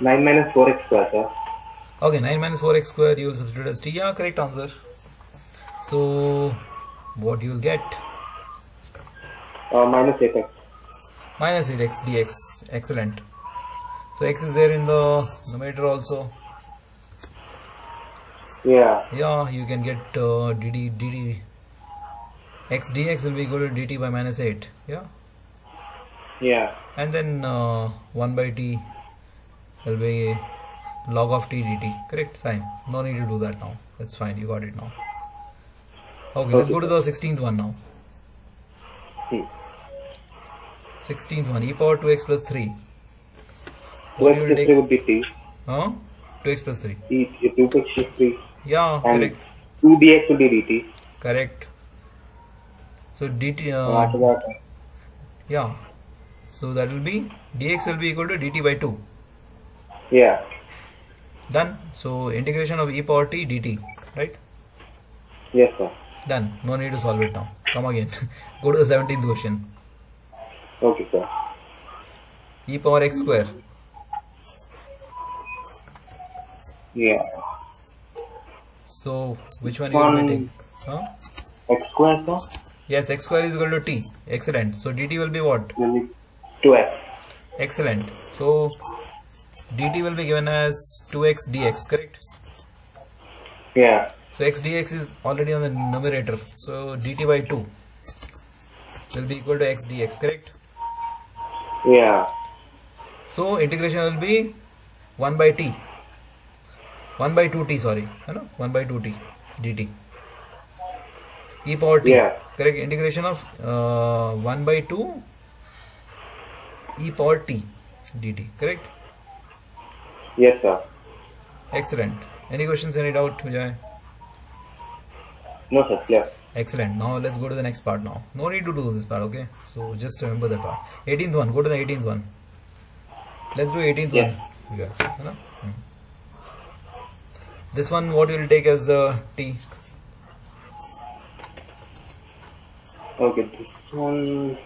9 minus 4x square, sir. Okay, 9 minus 4x square you will substitute as t. Yeah, correct answer. So what you will get? Minus 8x. Minus 8x dx. Excellent. So x is there in the numerator also. Yeah. Yeah, you can get dt x dx will be equal to dt by minus 8. Yeah. Yeah. And then 1 by t will be log of t dt. Correct? Fine. No need to do that now. That's fine. You got it now. Okay, let's go to the 16th one now. 16th one, e power 2x plus 3. 2x plus 3 would be t. Huh? 2x plus 3. 2x plus 3. Yeah, And correct. 2 dx would be dt. Correct. So dt, After that, yeah. So that will be dx will be equal to dt by 2. yeah. Done. So integration of e power t dt, right? Yes, sir. Done. No need to solve it now. Come again. Go to the 17th question. Okay, sir. E power x square. Yeah. So which one you will take? Huh? X square, sir? Yes, x square is equal to t. Excellent. So dt will be what? Will be 2x. Excellent. So dt will be given as 2x dx, correct? Yeah. So x dx is already on the numerator. So dt by 2 will be equal to x dx, correct? Yeah. So integration will be 1 by t. 1 by 2t, sorry. 1 by 2t dt. E power t. Yeah. Correct. Integration of 1 by 2 e power t dt. Correct? Yes, sir. Excellent. Any questions, any doubt, Vijay? No, sir. Clear. Excellent. Now let's go to the next part now. No need to do this part, okay? So just remember that part. 18th one. Go to the 18th one. Let's do 18th Yes. one. Yeah. This one, what you will take as t? Okay, this one.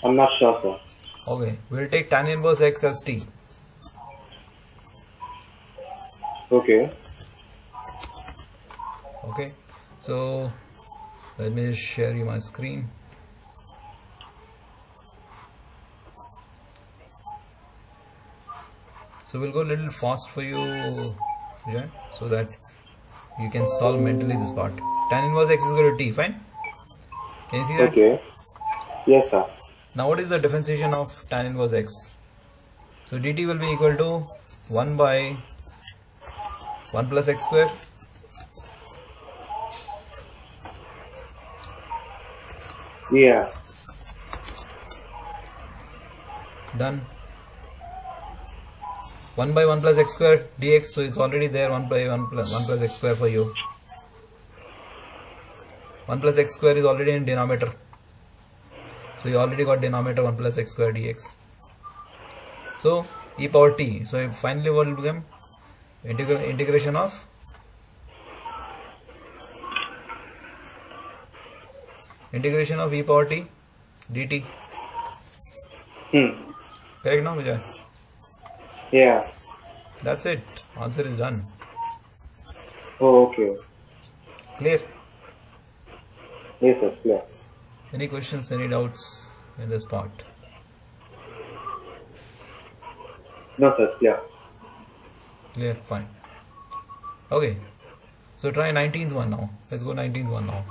I'm not sure, sir. Okay. We'll take tan inverse x as t. Okay. Okay. So let me just share you my screen. So we'll go a little fast for you, yeah, so that you can solve mentally this part. Tan inverse x is equal to t, fine? Can you see that? Okay. Yes, sir. Now what is the differentiation of tan inverse x? So dt will be equal to 1 by 1 plus x square Yeah. done. 1 by 1 plus x square dx, so it's already there. 1 by 1 plus x square for you. 1 plus x square is already in denominator, so you already got denominator 1 plus x square dx. So e power t, so finally what will become? Integration of e power t dt. Correct now, Vijay? Yeah. That's it. Answer is done. Oh, okay. Clear? Yes, sir. Clear. Any questions, any doubts in this part? No, sir. Clear. Clear? Fine. Okay. So try 19th one now. Let's go 19th one now.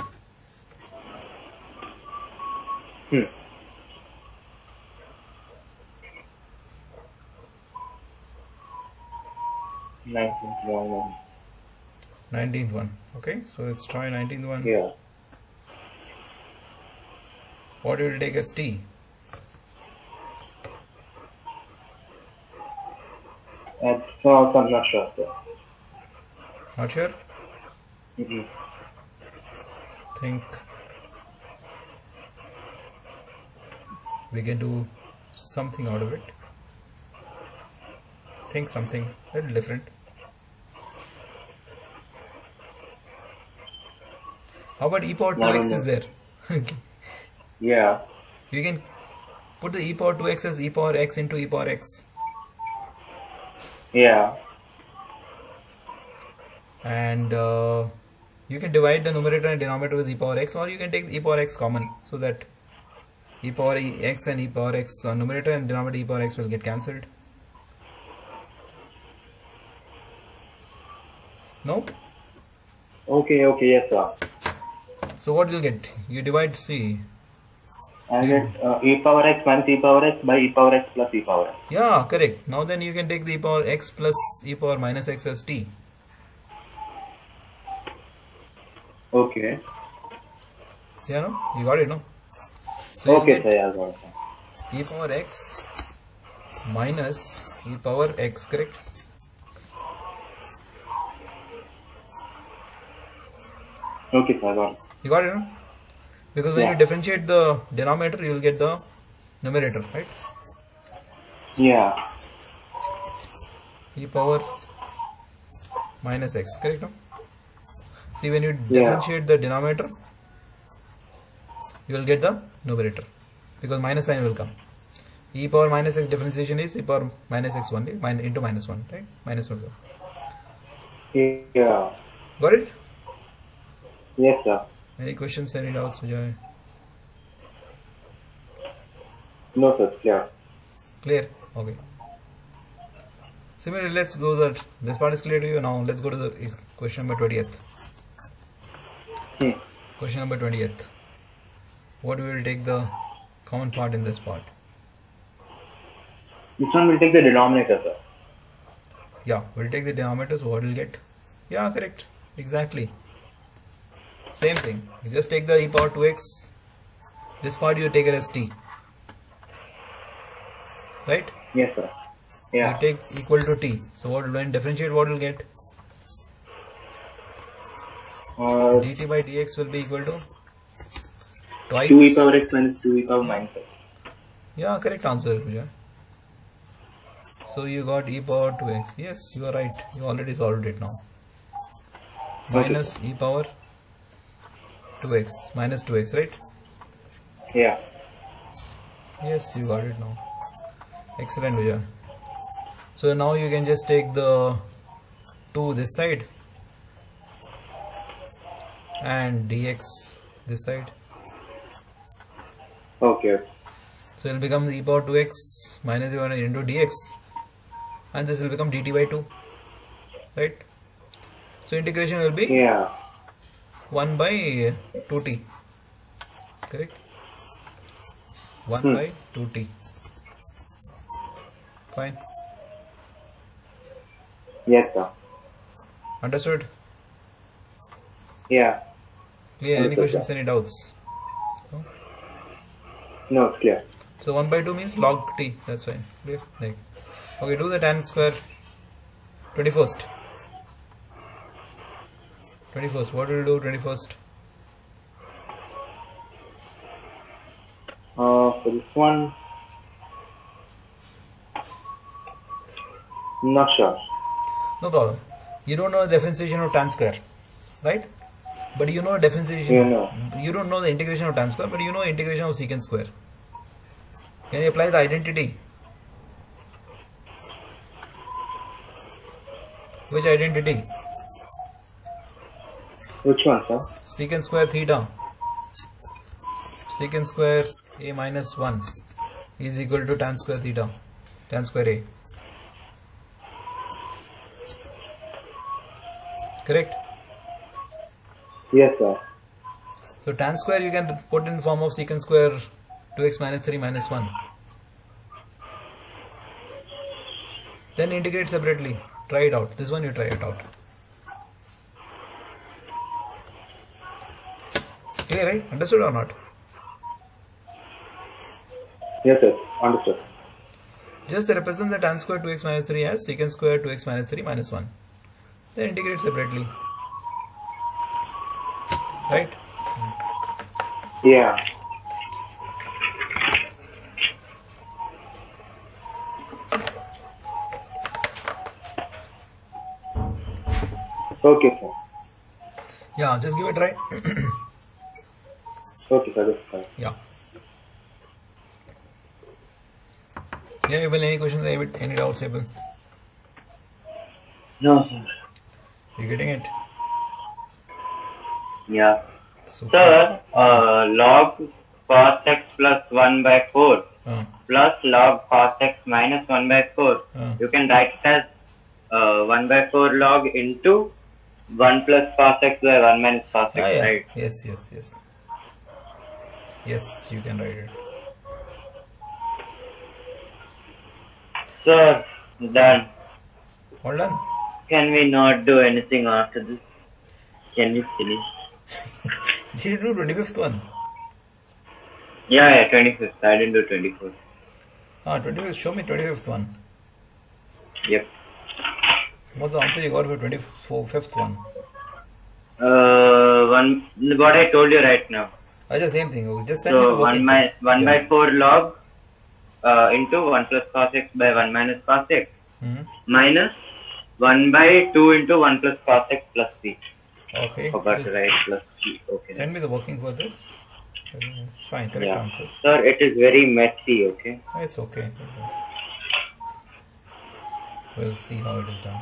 19th one. 19th one. Okay. So let's try 19th one. Yeah. What will take as t? That's also I'm not sure, sir. Not sure? Mm-hmm. Think we can do something out of it. Think something a little different. How about e power 2x is there? Okay. Yeah. You can put the e power 2x as e power x into e power x. Yeah. And you can divide the numerator and denominator with e power x, or you can take e power x common, so that e power x and e power x numerator and denominator e power x will get cancelled. No? Okay, yes, sir. So what you'll get? You divide c. I get e power x minus e power x by e power x plus e power x. Yeah, correct. Now then you can take the e power x plus e power minus x as t. Okay. Yeah, no? You got it, no? So you Okay, get sir. Yeah, got it. e power x minus e power x, correct? Okay, sir. Got it. You got it, no? Because when Yeah. you differentiate the denominator, you will get the numerator, right? Yeah. E power minus x, correct, no? See, when you Yeah. differentiate the denominator, you will get the numerator, because minus sign will come. E power minus x differentiation is e power minus x only, into minus 1, right? Minus 1. Yeah. Got it? Yes, sir. Any questions, any doubts, Vijay? No, sir. Clear. Clear? Okay. Similarly, let's go that this part is clear to you now. Let's go to the question number 20th. Question number 20th. What we will take the common part in this part? This one will take the denominator, sir. Yeah, we'll take the denominator, so what we'll get? Yeah, correct. Exactly. Same thing. You just take the e power 2x. This part you take it as t. Right? Yes, sir. Yeah. You take equal to t. So what when differentiate, what will get? dt by dx will be equal to twice. 2 e power x minus 2 e power minus x. Yeah, correct answer, Vijay. So you got e power 2x. Yes, you are right. You already solved it now. Minus e power 2x. Minus 2x, right? Yeah. Yes, you got it now. Excellent, Vijay. So now you can just take the 2 this side and dx this side. Okay. So it will become e power 2x minus e power into dx, and this will become dt by 2, right? So integration will be Yeah. 1 by 2t, correct? 1 by 2t. Fine. Yes, sir. Understood? Yeah. Clear? Any Understood, questions, sir. any doubts? No? No, it's clear. So 1 by 2 means log t. That's fine. Clear? Like, okay, do the tan square 21st. 21st. What will you do 21st? For this one, not sure. No problem. You don't know the differentiation of tan square, right? But you know differentiation. You know. You don't know the integration of tan square, but you know integration of secant square. Can you apply the identity? Which identity? Which one, sir? Secant square theta. Secant square a minus 1 is equal to tan square theta. Tan square a. Correct? Yes, sir. So tan square you can put in form of secant square 2x minus 3 minus 1. Then integrate separately. Try it out. This one you try it out. Clear, right? Understood or not? Yes, sir. Understood. Just represent the tan square 2x minus 3 as secant square 2x minus 3 minus 1. Then integrate separately. Right? Yeah. Okay, sir. Yeah, just give it a try. Okay, sir, that's fine. Yeah. Yeah, Abel, any questions? Any doubts, Abel? No, sir. You getting it? Yeah. Super. Sir, log cos x plus 1 by 4 Uh, plus log cos x minus 1 by 4. You can write it as 1 by 4 log into 1 plus cos x by 1 minus cos x, yeah. right? Yes, yes, yes. Yes, you can write it. Sir, done. All done. Can we not do anything after this? Can we finish? Did you do 25th one? Yeah, 25th. I didn't do 24th. 25th. Show me 25th one. Yep. What's the answer you got for 25th one? What I told you right now. Just same thing. Okay, just send me the So working 1 by 4 log into 1 plus cos x by 1 minus cos x minus 1 by 2 into 1 plus cos x plus c. Okay. Forgot to Just write plus c. Okay. send me the working for this. It's fine. Correct Yeah. answer. Sir, it is very messy, okay? It's okay. We'll see how it is done.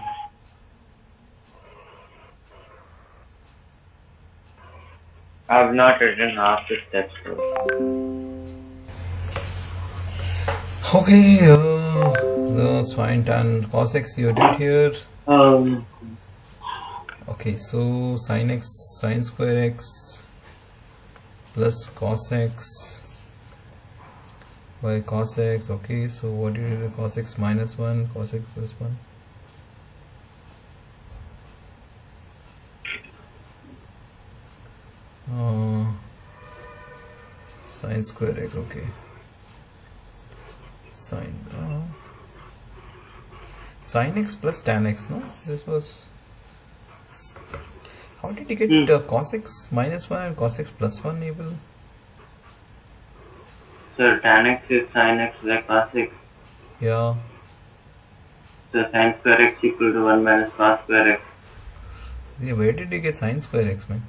I have not written half the steps. So. Okay, that's fine. Tan cos x you did here. Okay, so sin x, sin square x plus cos x by cos x. Okay, so what do you do? Cos x minus 1, cos x plus 1. Sin square x, okay. Sin x plus tan x, no? This was. How did you get cos x minus 1 and cos x plus 1, Abel? Sir, tan x is sin x by cos x. Yeah. So sin square x equal to 1 minus cos square x. Yeah, where did you get sin square x, man?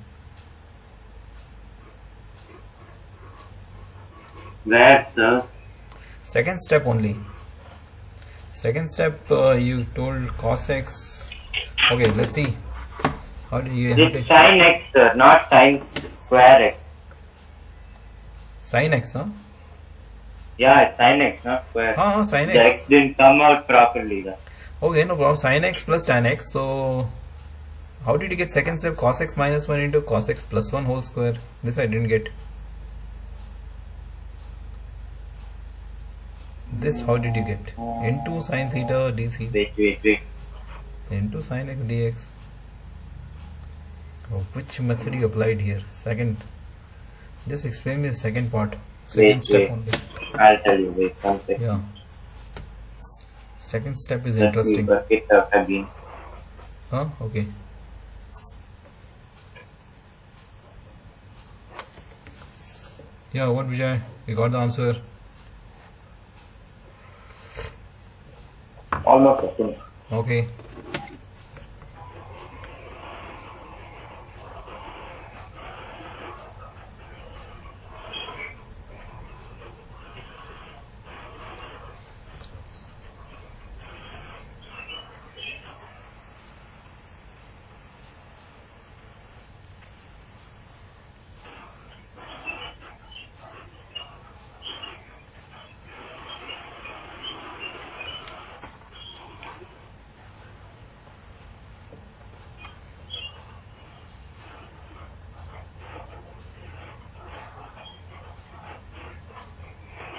Where, sir? Second step only. Second step, you told cos x. Okay, let's see. How do you? It's sin x, sir, not sin square x. Sin x, huh? Yeah, it's sin x, not square. Sin The x. x didn't come out properly. Then. Okay, no problem. Sin x plus tan x. So, how did you get second step cos x minus 1 into cos x plus 1 whole square? This I didn't get. This how did you get? Into sin theta d theta. Wait. Into sin x dx. Oh, which method you applied here? Second. Just explain me the second part. Second step only. I'll tell you. Wait, one second. Yeah. Second step is Let interesting. me work it out again. Huh? Okay. Yeah, what Vijay? You got the answer? Almost a finish. Okay.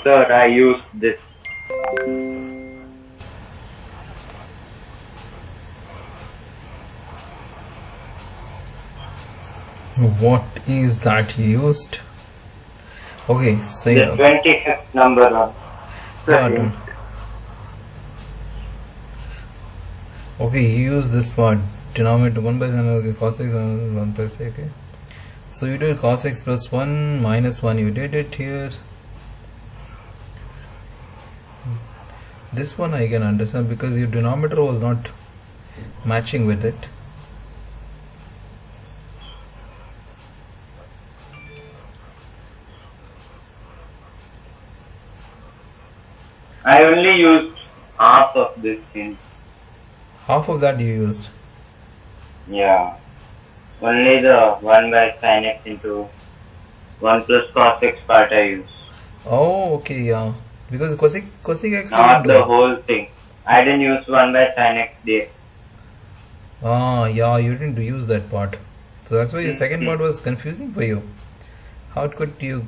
Sir, I used this. What is that used? Okay, so The 25th number one. yeah, done. Okay, you use this part denominator 1 by 7, okay, cos x 1 plus okay. So you did cos x plus 1 minus 1, you did it here. This one I can understand because your denominator was not matching with it. I only used half of this thing. Half of that you used. Yeah. Only the 1 by sin x into 1 plus cos x part I use. Oh, okay, yeah. Because cosec x you Not didn't the do. whole thing. I didn't use 1 by sin x dx. Ah, yeah, you didn't use that part. So that's why the second part was confusing for you. How could you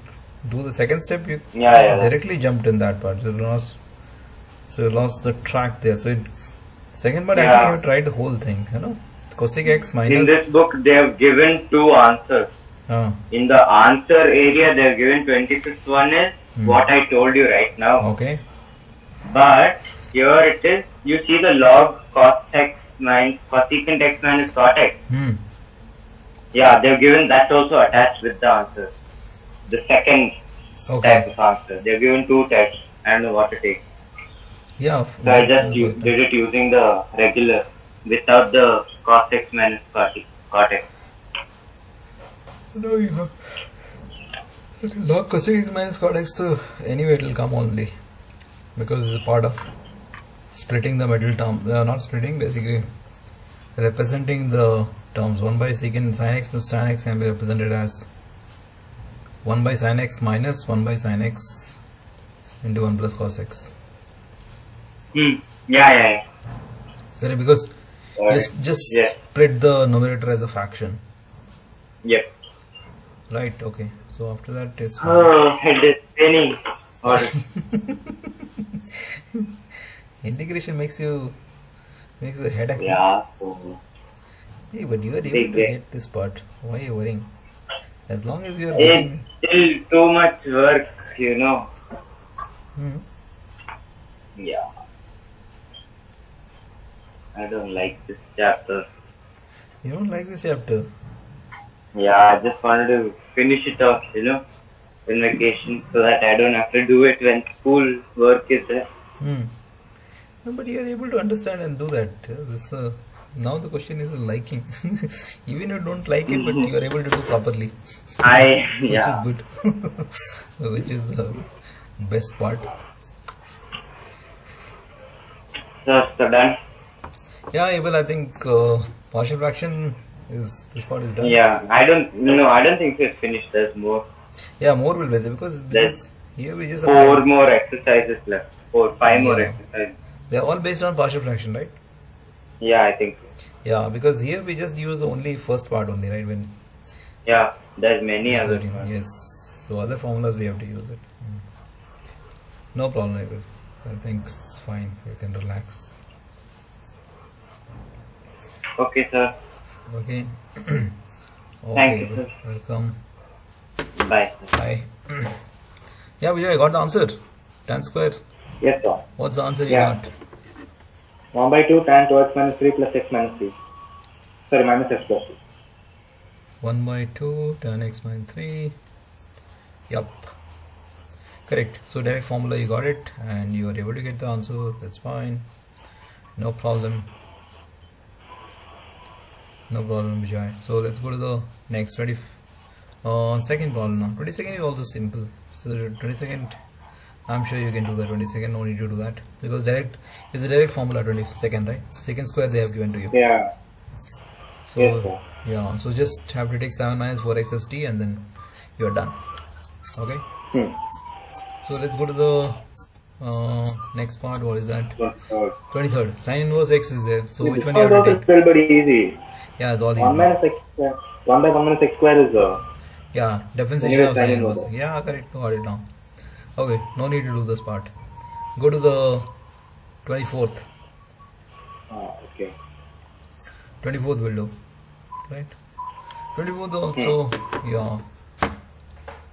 do the second step? You Yeah. directly jumped in that part. So you lost the track there. So second part actually you have tried the whole thing, you know. Cosec x minus. In this book, they have given two answers. In the answer area, they have given 25th one is what I told you right now. Okay. But here it is, you see the log cos x minus cosecant x minus cot x. Yeah, they have given that also attached with the answer. The second type of answer. They have given two types. I don't know what to take. Yeah. So I just did it using the regular without the cos x minus cot x. No, you know. Log cosec x minus cot x, so anyway it will come only. Because it's a part of splitting the middle term. Not splitting, basically representing the terms. 1 by secant sin x plus tan x can be represented as 1 by sin x minus 1 by sin x into 1 plus cos x. Yeah. Correct, because just split the numerator as a fraction. Yep. Right, okay. So after that it's head is spinning. Integration makes a headache. Yeah. Hey, but you are able to get this part. Why are you worrying? As long as you are getting... It's still too much work, you know. Yeah. I don't like this chapter. You don't like this chapter? Yeah, I just wanted to finish it off, you know, in vacation so that I don't have to do it when school work is there. No, but you are able to understand and do that. Now the question is liking. Even you don't like it, but you are able to do properly. Which is good. Which is the best part. So done? Yeah, Abel, I think partial fraction this part is done. Yeah, I don't think it's finished. There's more. Yeah, more will be there because here we just have 4 more exercises left. 5 more exercises. They are all based on partial fraction, right? Yeah, I think so. Yeah, because here we just use the only first part only, right? Yeah, there's many other ones. Yes, so other formulas we have to use it. No problem, Abel. I think it's fine. You can relax. Okay, sir. Okay. Thank you, sir. Welcome. Bye. Bye. Yeah, Vijay, I got the answer. Tan square. Yes, sir. What's the answer you got? 1 by 2 tan 2x minus 3 plus x minus 3. Sorry, minus x plus 3. 1 by 2 tan x minus 3. Yup. Correct. So direct formula you got it and you are able to get the answer. That's fine. No problem. No problem, Vijay. So let's go to the next second problem now. 22nd is also simple. So 22nd, I'm sure you can do that. 22nd, no need to do that because is a direct formula. 22nd, right? Secant square they have given to you. Yeah. So yes, yeah. So just have to take 7 minus 4x as t and then you are done. Okay. So let's go to the next part. What is that? 23rd. Sin inverse x is there. So which one you have to take? It's very easy. Yeah, it's all easy. 1 minus x square. 1 by 1 minus x square is yeah, differentiation of sin inverse. Yeah, correct. Got it now. Okay, no need to do this part. Go to the 24th. Okay. 24th will do. Right? 24th also, yeah.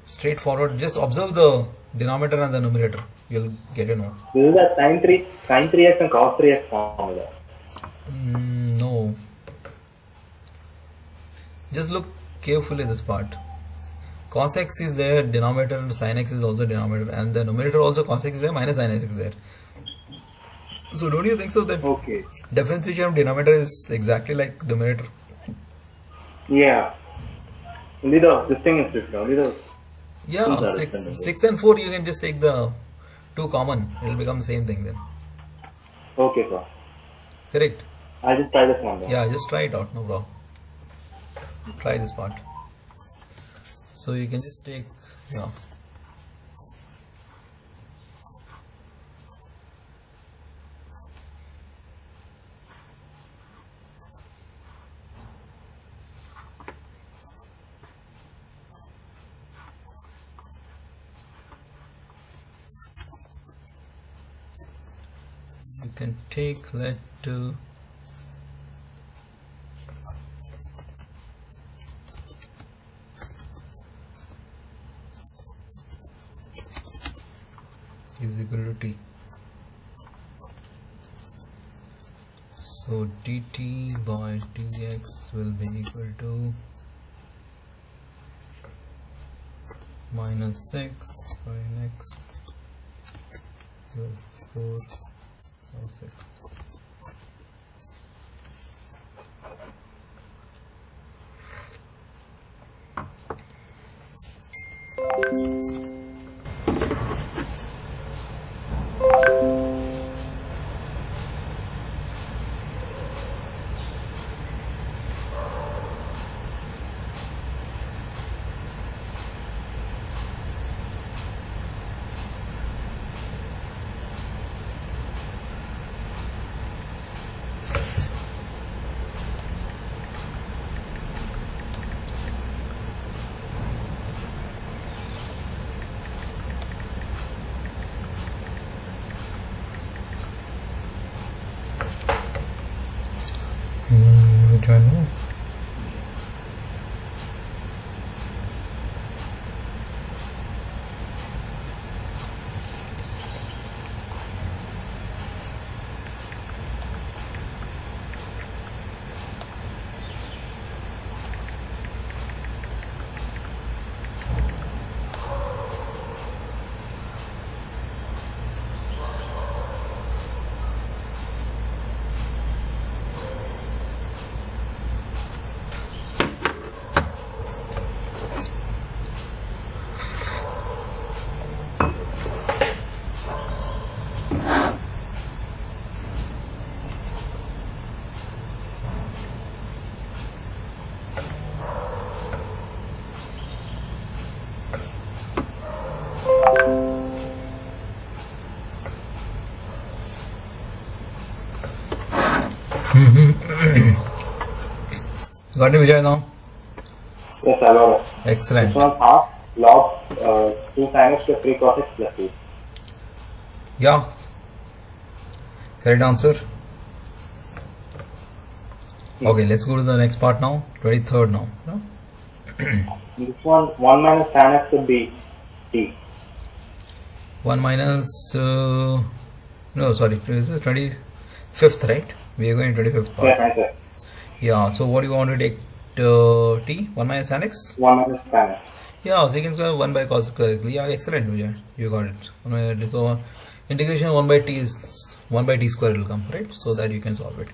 Straightforward. Just observe the denominator and the numerator. You'll get to know. This is a sin 3x and cos 3x formula. No. Just look carefully this part. Cos x is there, denominator, and sin x is also denominator, and the numerator also cos x is there, minus sin x is there. So don't you think so that differentiation of denominator is exactly like numerator? Yeah. Only this thing is different. Only the 6 and 4 you can just take the 2 common, it will become the same thing then. Okay, sir. Correct? I'll just try this one then. Yeah, just try it out, no problem. Try this part. So you can just take, yeah. You can take, let is equal to t. So dt by dx will be equal to minus 6 sin x plus 4 cos x. Which I know. Got it, Vijay, now? Yes, I got it. Excellent. This one's half log 2 sin x plus 3 cos x plus 2. Yeah. Correct answer. Okay, let's go to the next part now. 23rd now. No? This one, 1 minus tan x would be t. 1 minus, no, sorry, this is 25th, right? We are going 25th part. Yes, answer. Yeah, so what do you want to take? T? 1 minus tan x? 1 minus tan x. Yeah, secant square 1 by cos correctly. Yeah, excellent, Vijay. You got it. So, integration 1 by t is 1 by t square will come, right? So that you can solve it.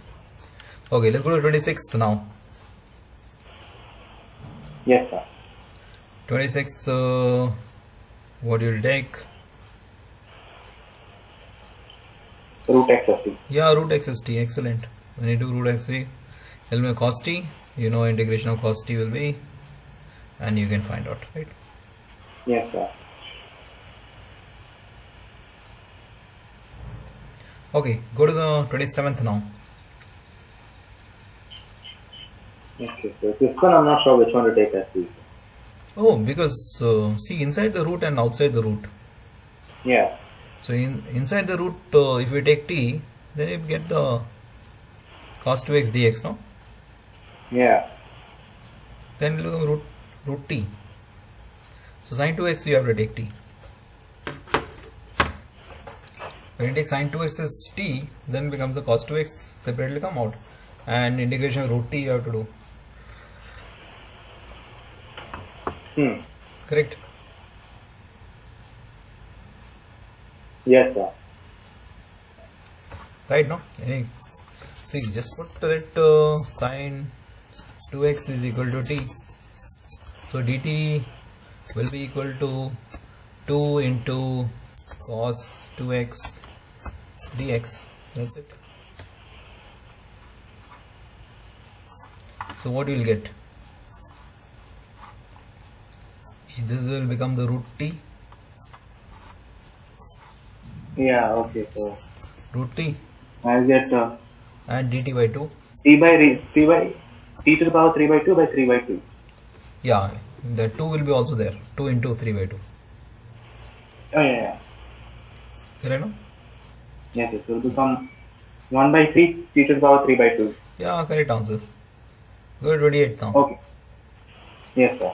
Okay, let's go to 26th now. Yes, sir. 26th, what you will take? Root x of t. Yeah, root x is t. Excellent. When you do root x t, element cos t, you know integration of cos t will be, and you can find out, right? Yes, sir. Okay, go to the 27th now. Okay, so this one I'm not sure which one to take as t. Oh, because see inside the root and outside the root. Yeah. So inside the root, if we take t, then you get the cos 2x dx, no? Yeah. Then it will become root t. So sin 2x you have to take t. When you take sin 2x as t, then becomes the cos 2x separately come out, and integration of root t you have to do. Correct? Yes, sir. Right, no? See, just put that sin 2x is equal to t. So dt will be equal to 2 into cos 2x dx. That's it. So what you will get? This will become the root t. Yeah, okay, so Root t I'll get and dt by 2. 3 by t to the power 3 by 2 by 3 by 2. Yeah, the 2 will be also there. 2 into 3 by 2. Oh yeah. Correct, no? Yes, it will become 1 by 3 t to the power 3 by 2. Yeah, correct answer. Go to 28 now. Okay. Yes, sir.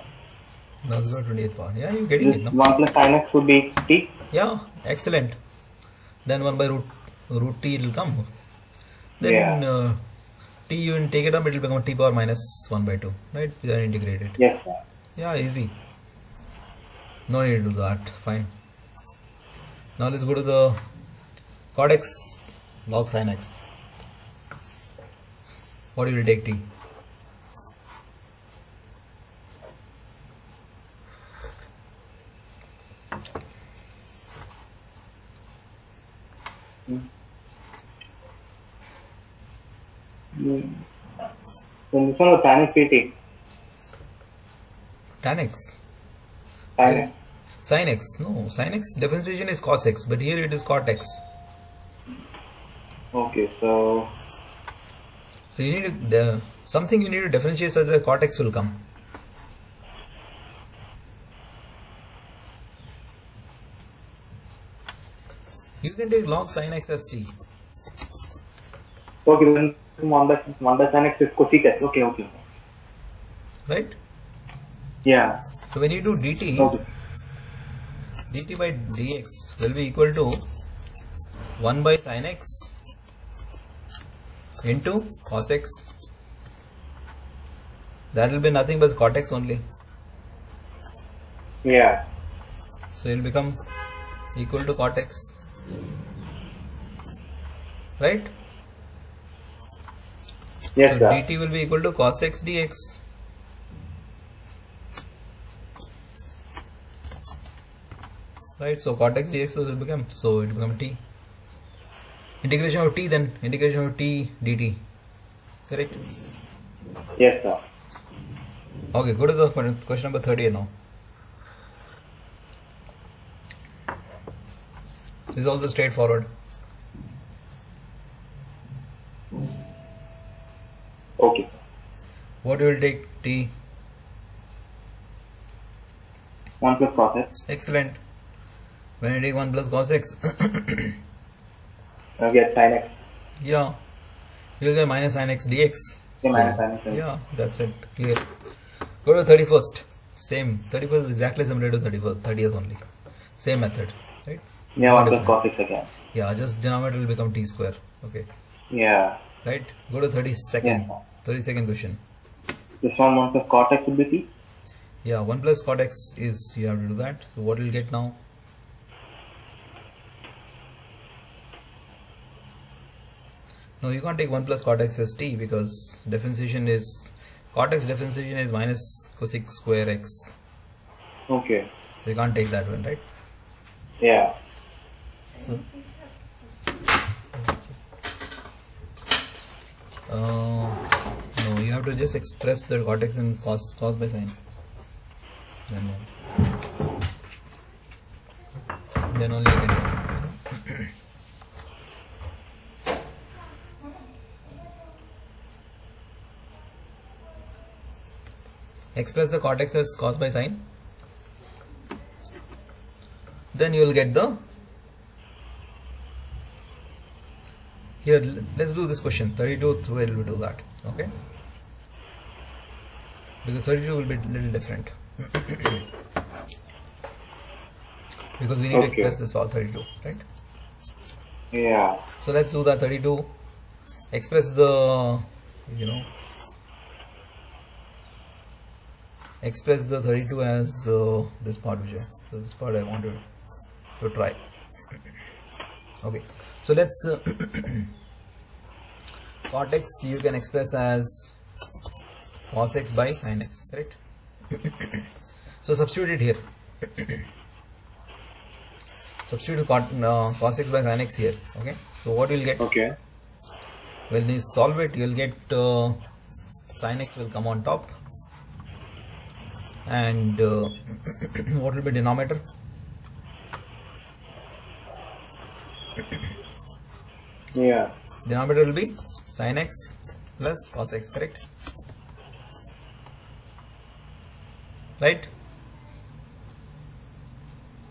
Let's go to 28 part. Yeah, you're getting This it now. 1 plus sin x would be t. Yeah, excellent. Then 1 by root t will come. Then Yeah. t you will take it up, it will become t power minus 1 by 2. Right? Then integrate it. Yes, sir. Yeah, easy. No need to do that. Fine. Now let's go to the cot x log sin x. What will take t? Then this one was tan x pt. Tan x. Tan x. Sin x. No, sin x differentiation is cos x, but here it is cot x. Okay, so So you need to, something you need to differentiate such that cot x will come. You can take log sin x as t. okay, then 1 by sin x is cosec x. Okay, okay. Right? Yeah. So when you do dt, Okay. dt by dx will be equal to 1 by sin x into cos x. That will be nothing but cot x only. Yeah. So it will become equal to cot x. Right? Yes, So sir. dt will be equal to cos x dx. Right, so cot x dx will become, so it will become t. Integration of t, then integration of t dt. Correct? Yes, sir. Okay, go to the question number 30 now. This is also straightforward. Okay. What you will take t? 1 plus cos x. Excellent. When you take 1 plus cos x, I'll get sin x. yeah, you will get minus sin x dx. Okay, minus sin x. Yeah, that's it. Clear. Go to 31st. Same. 31st is exactly similar to 31st, 30th only. Same method. Right? Yeah, No 1 plus difference. cos x again. Yeah, just denominator will become t square. Okay. Yeah. Right? Go to 32nd. Yeah. 32nd question. This one 1 plus cot x would be t. Yeah, 1 plus cot x is, you have to do that. So what will get now? No, you can't take 1 plus cot x as t because differentiation is, cot x differentiation is minus cosec square x. Okay. So you can't take that one, right? Yeah. So, no, you have to just express the cot x and cos by sin. Then only you can do it. Express the cot x as cos by sin. Then you will get the, here let's do this question 32 will do that, okay, because 32 will be a little different because we need to Okay. express this power 32, right? Yeah. So let's do that. 32, express the, express the 32 as this part, which so this part I want to try. Okay, so let's cot x you can express as cos x by sin x, correct? So substitute it here. Substitute cos x by sin x here. Okay. So what we'll get? Okay. When you solve it, you'll get sin x will come on top, and what will be denominator? Yeah. Denominator will be sin x plus cos x, correct? Right?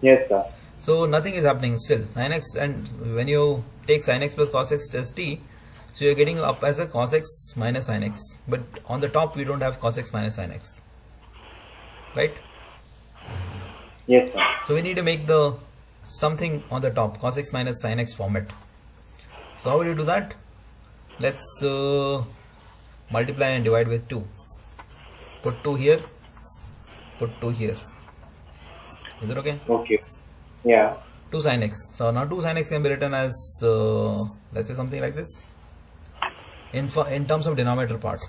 Yes, sir. So nothing is happening still. Sin x, and when you take sin x plus cos x as t, so you're getting up as a cos x minus sin x. But on the top we don't have cos x minus sin x. Right? Yes, sir. So we need to make the something on the top, cos x minus sin x format. So how will you do that? Let's multiply and divide with 2. Put 2 here, put 2 here. Is it okay? Okay. Yeah. 2 sin x. So now 2 sin x can be written as let's say something like this. In terms of denominator part,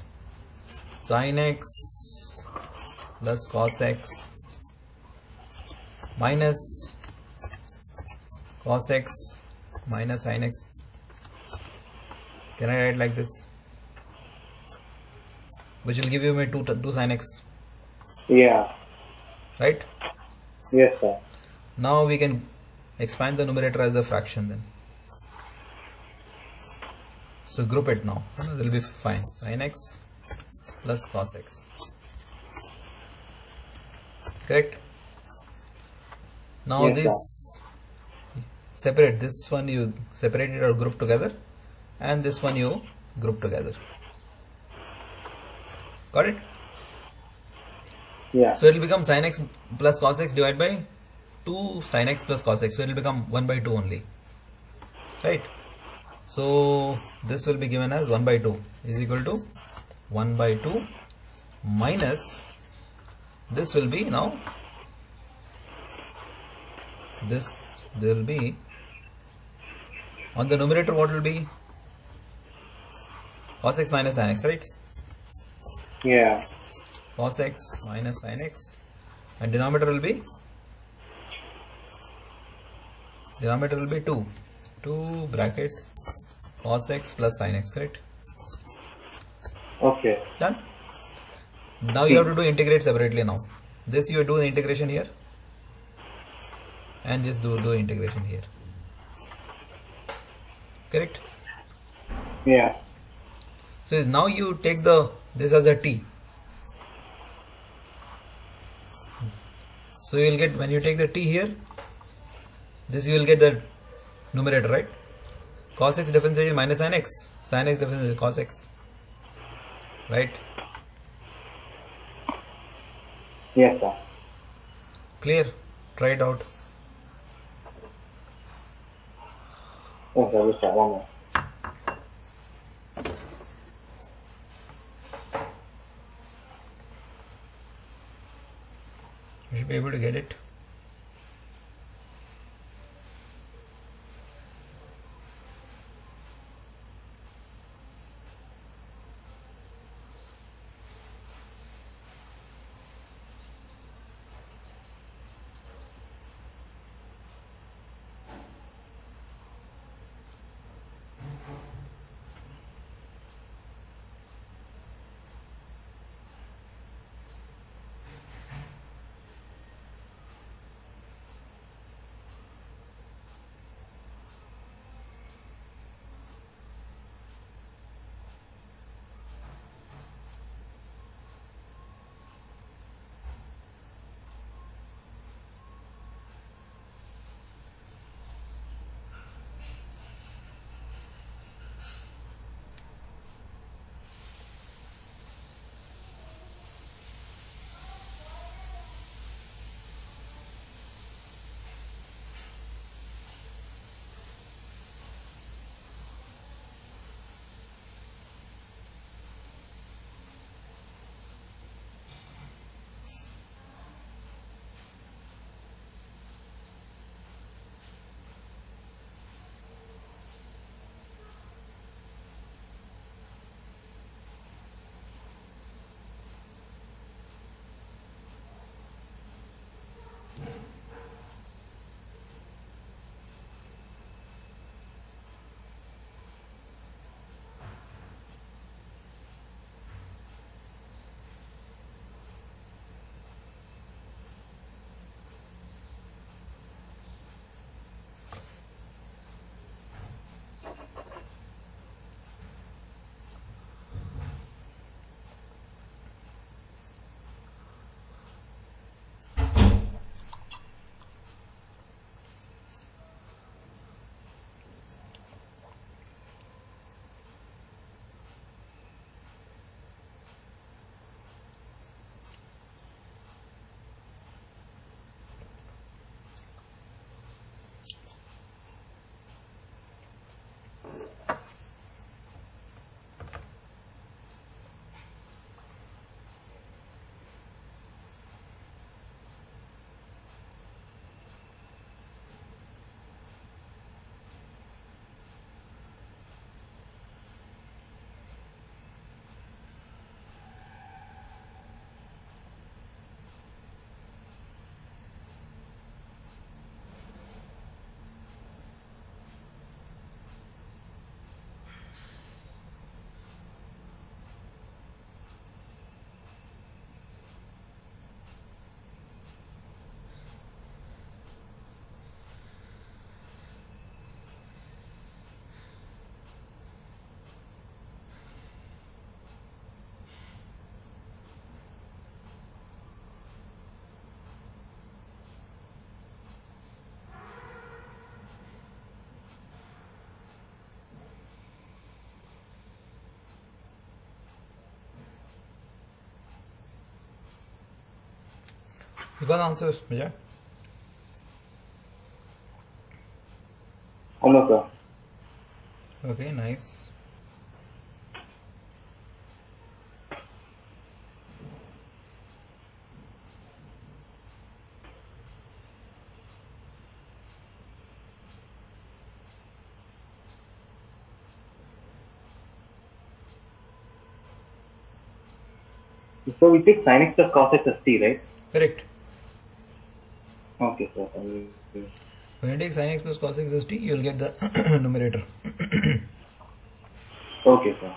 sin x plus cos x minus cos x minus sin x. Can I write like this? Which will give you my 2 sin x, Yeah. right? Yes, sir. Now we can expand the numerator as a fraction then. So group it now. That will be fine. Sin x plus cos x. Correct? Now Yes, this separate. This one you separate it or group together, and this one you group together. Got it? Yeah. So it will become sin x plus cos x divided by 2 sin x plus cos x. So it will become 1 by 2 only. Right? So this will be given as 1 by 2 is equal to 1 by 2 minus this will be now this will be on the numerator. What will be? Cos x minus sin x, right? Yeah. Cos x minus sin x, and denominator will be 2 bracket cos x plus sin x, right? Okay. Done. Now you have to do integrate separately. Now this you do the integration here, and just do integration here. Correct? Yeah. So now you take this as a t. So you will get, when you take the t here, this you will get the numerator, right? Cos x differentiation is minus sin x. Sin x differentiation is cos x. Right? Yes, sir. Clear? Try it out. Yes, sir. Yes, sir. One more. You should be able to get it. You got the answer, Vijay? Almost, sir. Okay, nice. So we take sin x plus cos x as t, right? Correct. Okay, sir. When you take sin x plus cos x as t, you will get the numerator. Okay, sir.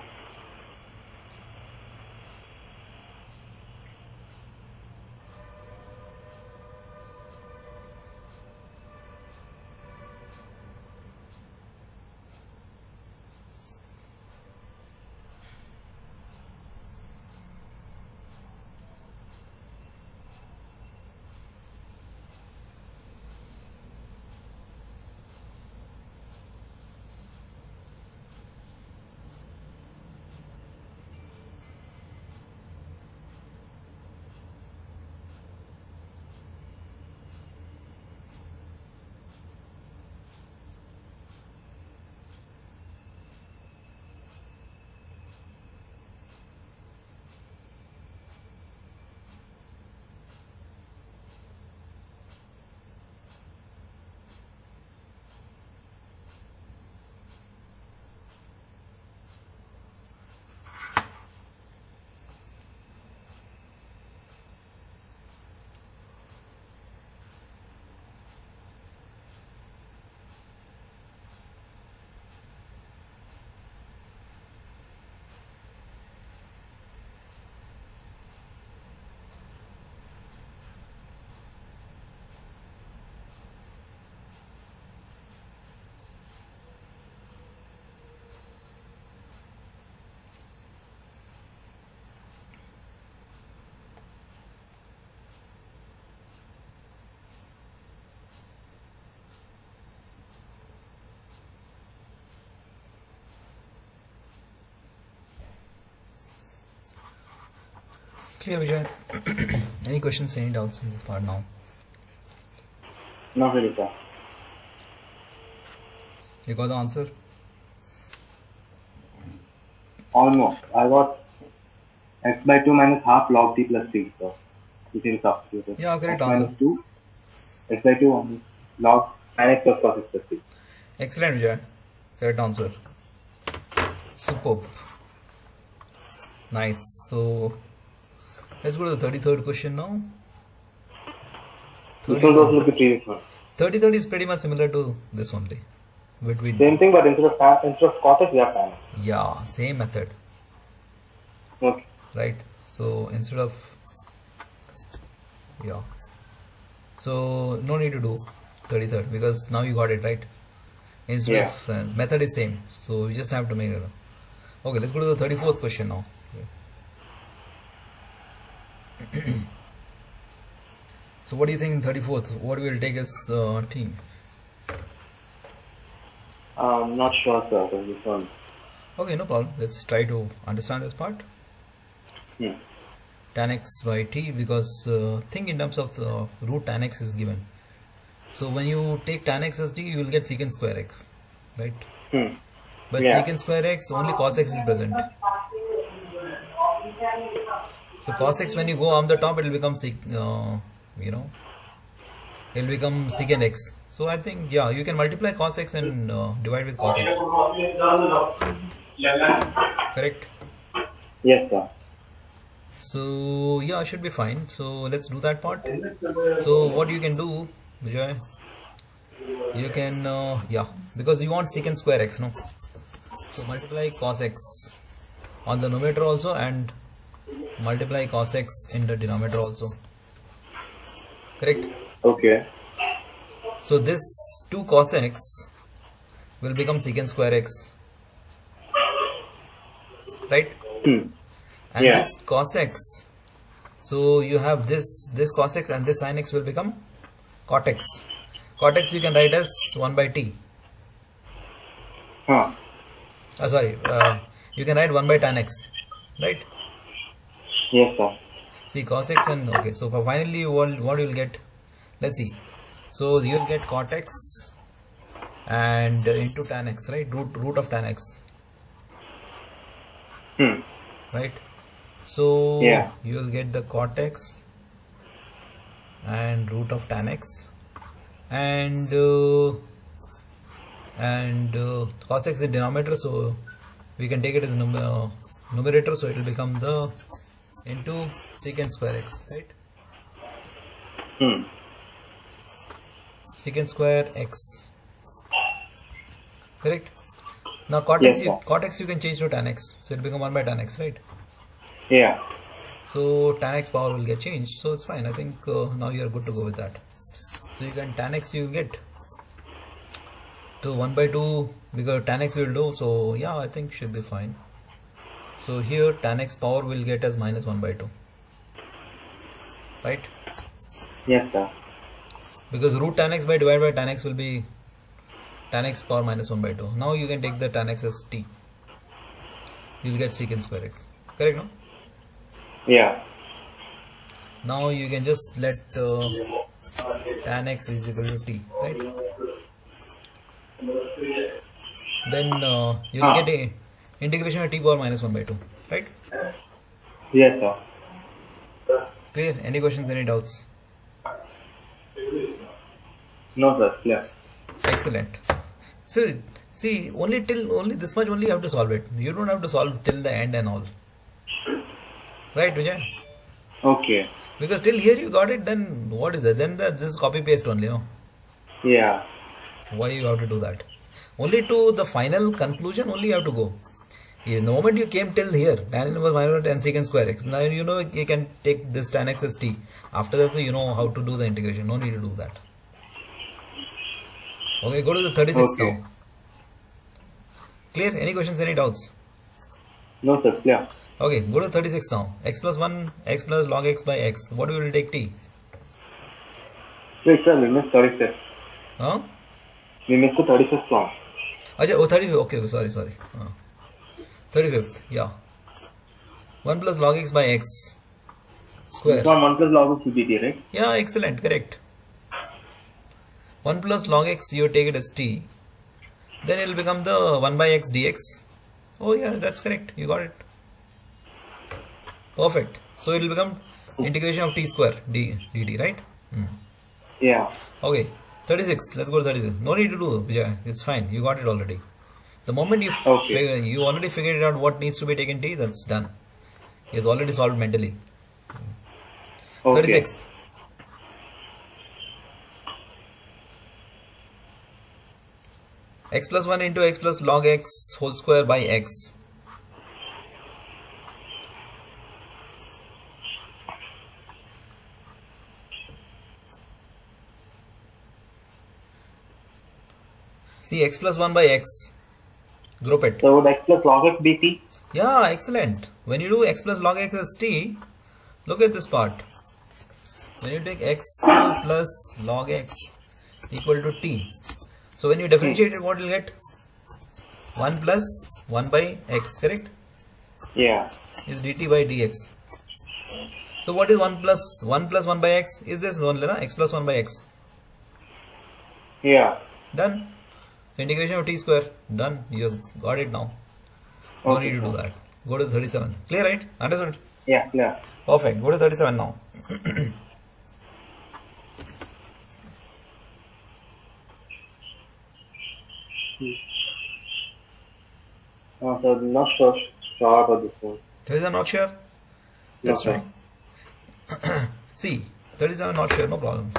Clear, Vijay? Any questions, any doubts in this part now? Not really, sir. You got the answer? Almost. I got x by 2 minus half log t plus t, sir. You can substitute it. Yeah, correct X answer. minus 2, x by 2 minus log sin x plus cos x plus t. Excellent, Vijay. Correct answer. Superb. Nice. So, let's go to the 33rd question now. This one goes with the previous one. 33rd is pretty much similar to this only. Between, Same thing, but instead of cos x, we have tan x. yeah, same method, Okay. right? So instead of, yeah, so no need to do 33rd because now you got it right. Instead Yeah. of method is same, so you just have to make it. Okay, let's go to the 34th question now. So what do you think in 34th? What we will take as team? Not sure, sir. So this one. Okay, no problem. Let's try to understand this part. Hmm. Tan x by t, because think in terms of the root tan x is given. So when you take tan x as t, you will get secant square x, right? Hmm. But Yeah. secant square x, only cos x is present. So cos x, when you go on the top, it will become it will become secant x. So I think, yeah, you can multiply cos x and divide with cos x. Correct? Yes, sir. So yeah, should be fine. So let's do that part. So what you can do, Vijay, you can because you want secant square x, no? So multiply cos x on the numerator also and multiply cos x in the denominator also. Correct? Okay. So this 2 cos x will become secant square x, right? Hmm. And Yeah. this cos x, so you have this cos x and this sin x will become cot x. Cot x you can write as 1 by t. Huh. You can write 1 by tan x, right? Yes, sir. See cos x and okay. So for finally what you'll get? Let's see. So you'll get cot x and into tan x, right? Root of tan x, right? So Yeah. you will get the cot x and root of tan x and cos x is denominator, so we can take it as numerator, so it will become the into secant square x, right? Secant square x, correct? Now cot Yes, x, sir. cot x you can change to tan x, so it will become 1 by tan x, right? Yeah. So tan x power will get changed, so it's fine. I think now you are good to go with that. So you can tan x you will get to 1 by 2 because tan x will do, so yeah, I think should be fine. So here tan x power will get as minus 1 by 2, right? Yes, sir. Because root tan x by divided by tan x will be tan x power minus 1 by 2. Now you can take the tan x as t. You will get secant square x, correct? No? Yeah. Now you can just let tan x is equal to t, right? Then you will get a integration of t power minus 1 by 2, right? Yes, sir. Clear? Any questions, any doubts? No, sir. Clear. Excellent. So see, only this much only you have to solve it. You don't have to solve till the end and all, right, Vijay? Okay. Because till here you got it, then what is that? Then that's just copy paste only, no? Yeah. Why you have to do that? Only to the final conclusion only you have to go. The moment you came till here, tan inverse minus tan secant square x. Now you know you can take this tan x as t. After that you know how to do the integration. No need to do that. Okay, go to the 36th Okay. now. Clear? Any questions, any doubts? No, sir. Clear. Okay, go to 36 now. X plus 1, x plus log x by x. What will take t? Wait, sir. We missed 36. Huh? We missed the 36th one. Ajay, oh 30, okay, sorry. 35th, yeah. 1 plus log x by x square. This one 1 plus log of CBT, right? Yeah, excellent, correct. 1 plus log x, you take it as t. Then it will become the 1 by x dx. Oh yeah, that's correct. You got it. Perfect. So it will become integration of t square dt, right? Yeah. Okay. 36. Let's go to 36. No need to do, Vijay. It's fine. You got it already. The moment you Okay. you already figured out what needs to be taken t, that's done. It's already solved mentally. Okay. 36th. X plus 1 into x plus log x whole square by x. See, x plus 1 by x. Group it. So would x plus log x be t? Yeah, excellent. When you do x plus log x as t, look at this part. When you take x plus log x equal to t. So when you differentiate it, what will get? 1 plus 1 by x, correct? Yeah. Is dt by dx. So what is 1 plus 1 by x? Is this one, x plus 1 by x. Yeah. Done. Integration of t square. Done. You have got it now. No Okay. need to do that. Go to the 37th. Clear, right? Understood? Yeah. Clear. Perfect. Go to 37 now. So not so sure about this one. 37 not sure? Let's No, try. See, 37 not sure, no problem.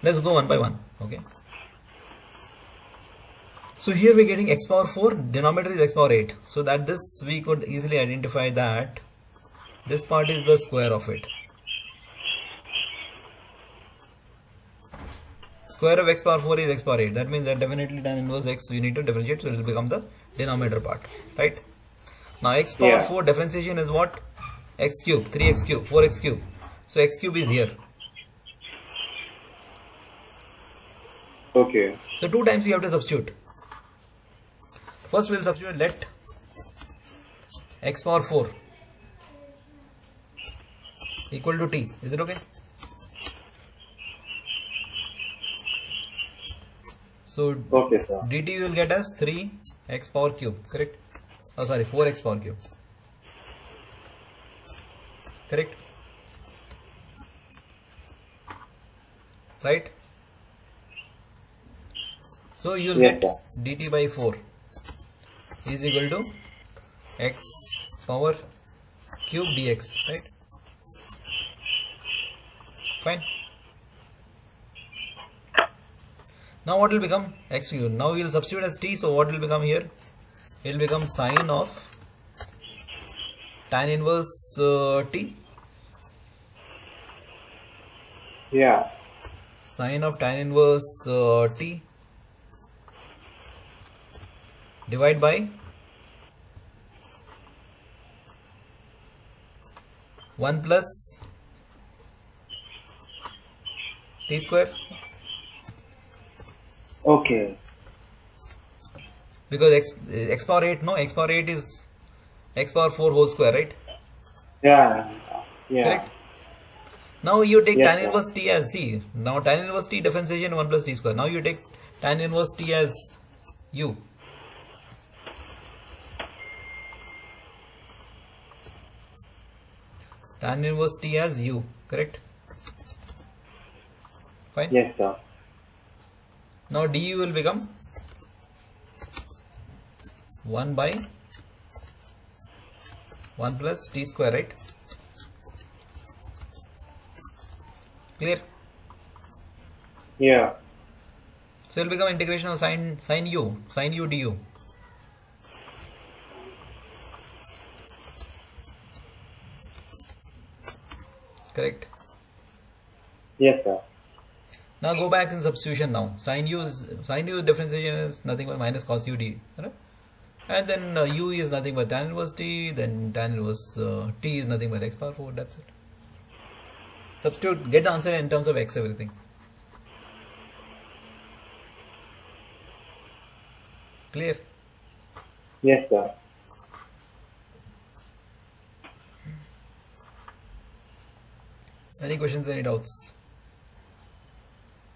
Let's go one by one. Okay. So here we're getting x power 4, denominator is x power 8. So that this we could easily identify that this part is the square of it. Square of x power 4 is x power 8. That means that definitely tan inverse x we need to differentiate, so it will become the denominator part, right? Now x power 4 differentiation is what? X cube, 3x cube, 4x cube. So x cube is here. Okay. So 2 times you have to substitute. First we will substitute let x power 4 equal to t. Is it okay? So Okay, sir. dt you will get as 3x power cube, correct? Oh sorry, 4x power cube, correct? Right? So you will Yes, get sir. dt by 4 is equal to x power cube dx, right? Fine. Now what will become x cube? Now we will substitute as t, so what will become here? It will become sine of tan inverse t, Yeah. sine of tan inverse t divide by 1 plus t square, Okay. because x power 8, no, x power 8 is x power 4 whole square, right? Yeah. Yeah. Correct. Now you take Yes, tan sir. inverse t as c. Now tan inverse t differentiation 1 plus t square. Now you take tan inverse t as u. Tan inverse t as u, correct? Fine. Yes, sir. Now du will become 1 by 1 plus t square, right? Clear? Yeah. So it will become integration of sine u du. Correct? Yes, sir. Now go back in substitution now. Sine u differentiation is nothing but minus cos u d. Right? And then u is nothing but tan inverse t, then tan inverse t is nothing but x power 4. That's it. Substitute, get the answer in terms of x everything. Clear? Yes, sir. Any questions, any doubts?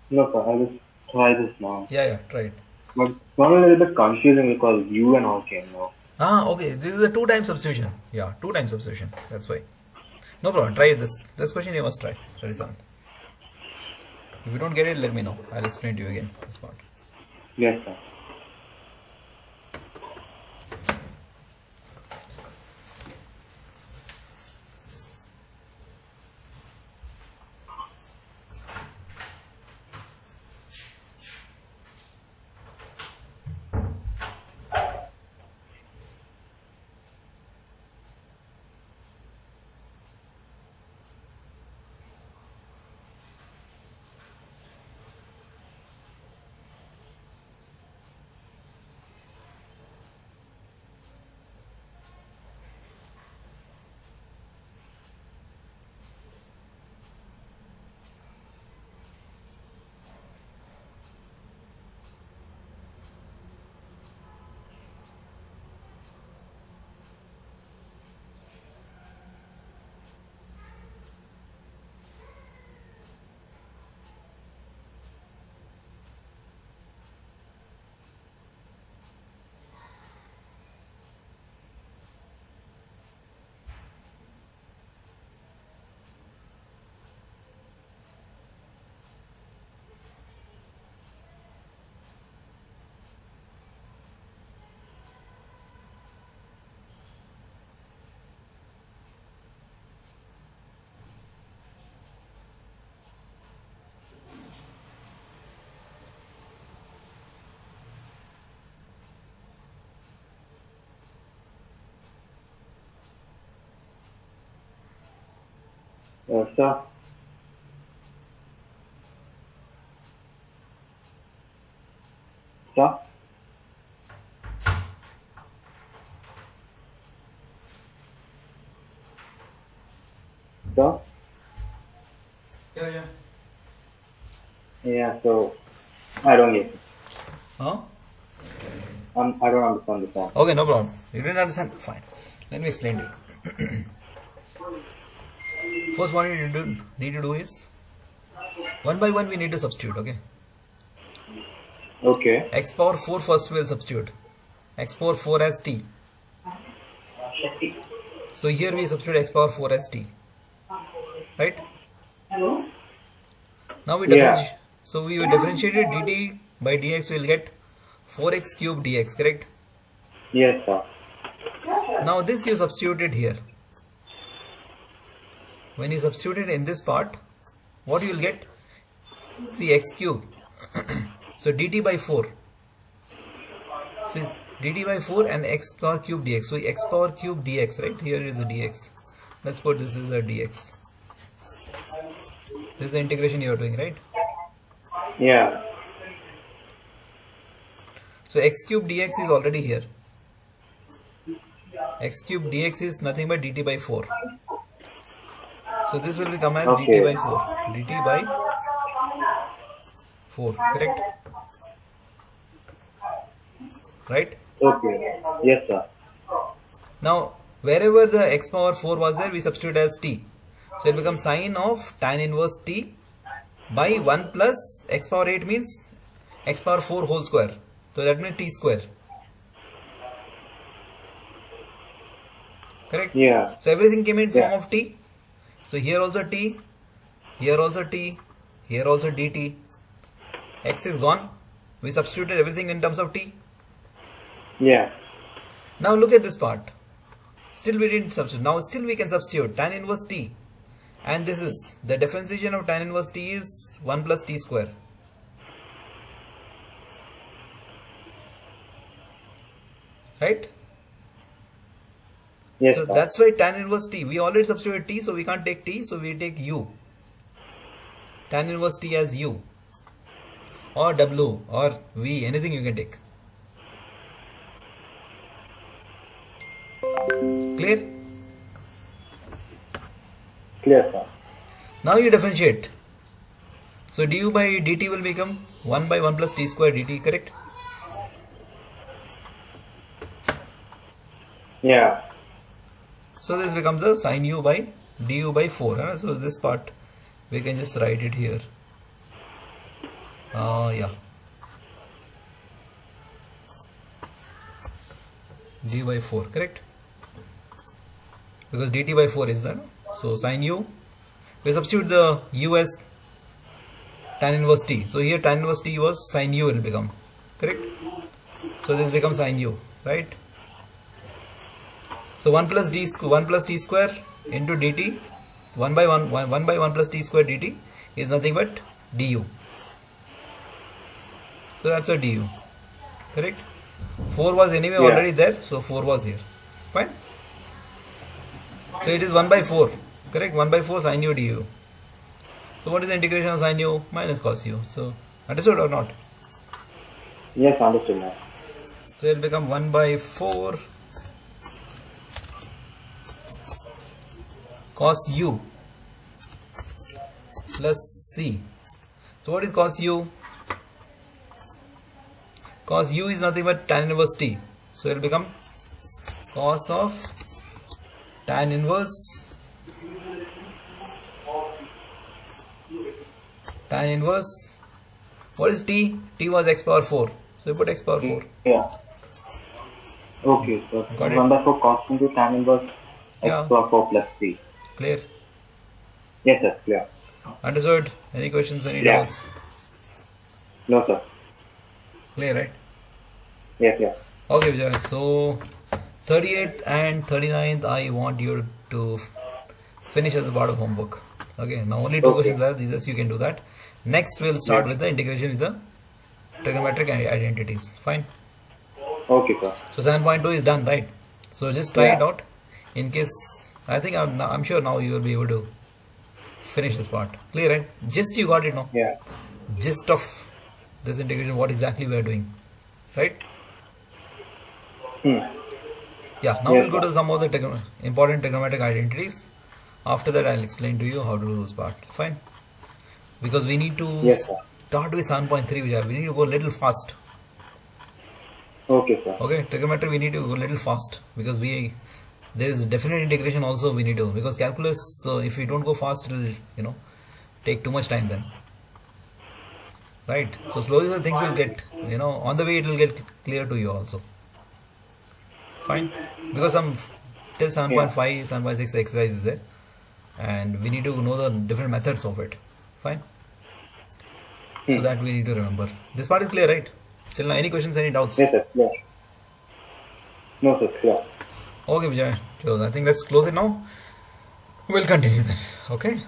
No, sir. I will try this now. Yeah, try it. But it's not a little bit confusing because you and all came now. Ah, okay. This is a 2-time substitution. Yeah, 2-time substitution. That's why. No problem. Try this. This question you must try. That is all. If you don't get it, let me know. I'll explain to you again this part. Yes, sir. Sir. Sir. Sir. Yeah. Yeah. So I don't get it. Huh? I don't understand this one. Okay, no problem. You didn't understand? Fine. Let me explain to you. First what need to do is one by one we need to substitute. Okay. Okay. X power 4 first we will substitute. X power 4 as t. So here we substitute x power 4 as t. Right? Now we differentiate. So we will differentiate dt by dx, we will get 4x cube dx, correct? Yes, sir. Now this you substituted here. When you substitute it in this part, what you will get? See, x cube. So dt by 4. So it's dt by 4 and x power cube dx. So x power cube dx, right? Here is a dx. Let's put this is a dx. This is the integration you are doing, right? Yeah. So x cube dx is already here. X cube dx is nothing but dt by 4. So this will become as Okay. dt by 4. dt by 4, correct? Right? Okay. Yes, sir. Now, wherever the x power 4 was there, we substitute as t. So it becomes sine of tan inverse t by 1 plus x power 8 means x power 4 whole square. So that means t square. Correct? Yeah. So everything came in Yeah. form of t. So here also t, here also t, here also dt. X is gone. We substituted everything in terms of t. Yeah. Now look at this part. Still we didn't substitute. Now still we can substitute tan inverse t. And this is the differentiation of tan inverse t is 1 plus t square. Right? Yes, So sir. that's why tan inverse t. We already substituted t, so we can't take t, so we take u. Tan inverse t as u. Or w or v, anything you can take. Clear? Clear, sir. Now you differentiate. So du by dt will become 1 by 1 plus t square dt, correct? Yeah. So this becomes a sin u by du by 4. So this part we can just write it here. Yeah. d by 4, correct? Because dt by 4 is that. So sin u, we substitute the u as tan inverse t. So here tan inverse t was sin u will become, correct? So this becomes sin u, right? So 1 plus t square into dt, 1 by 1 plus t square dt is nothing but du. So that's a du, correct? 4 was anyway Yeah. already there, so 4 was here. Fine. So it is 1 by 4, correct? 1 by 4 sin u du. So what is the integration of sin u? Minus cos u. So understood or not? Yes, understood now. So it will become 1 by 4 cos u plus c. So what is cos u? Cos u is nothing but tan inverse t. So it will become cos of tan inverse what is t? T was x power 4. So you put x power 4. Yeah. Okay, so Got it. 1 by 4 cos into tan inverse Yeah. x power 4 plus 3. Clear? Yes, sir. Clear. Understood? Any questions? Any Yeah. doubts? No, sir. Clear, right? Yes, yes. Okay, Vijay. So 38th and 39th, I want you to finish as a part of homework. Okay. Now only two Okay. questions are. These you can do that. Next, we'll start Yeah. with the integration with the trigonometric identities. Fine. Okay, sir. So 7.2 is done, right? So just try Yeah. it out. In case, I think I'm sure now you will be able to finish this part. Clear, right? Gist you got it now. Yeah. Gist of this integration, what exactly we are doing, right? Yeah. Now Yes, we'll go to some of the important trigonometric identities. After that, I'll explain to you how to do this part. Fine. Because we need to Yes, sir. start with 7.3, Vijay. We need to go a little fast. Okay, sir. Okay, trigonometry we need to go a little fast because we there is definite integration also we need to, because calculus, if we don't go fast, it will take too much time then, right? So slowly the things will get, on the way it will get clear to you also. Fine, because some till 7.5, 7.6 exercise is there, and we need to know the different methods of it. Fine. So that we need to remember. This part is clear, right? Till now, any questions, any doubts? Yes, sir. Clear. No, sir. Clear. Okay, Vijay. So I think let's close it now. We'll continue then. Okay.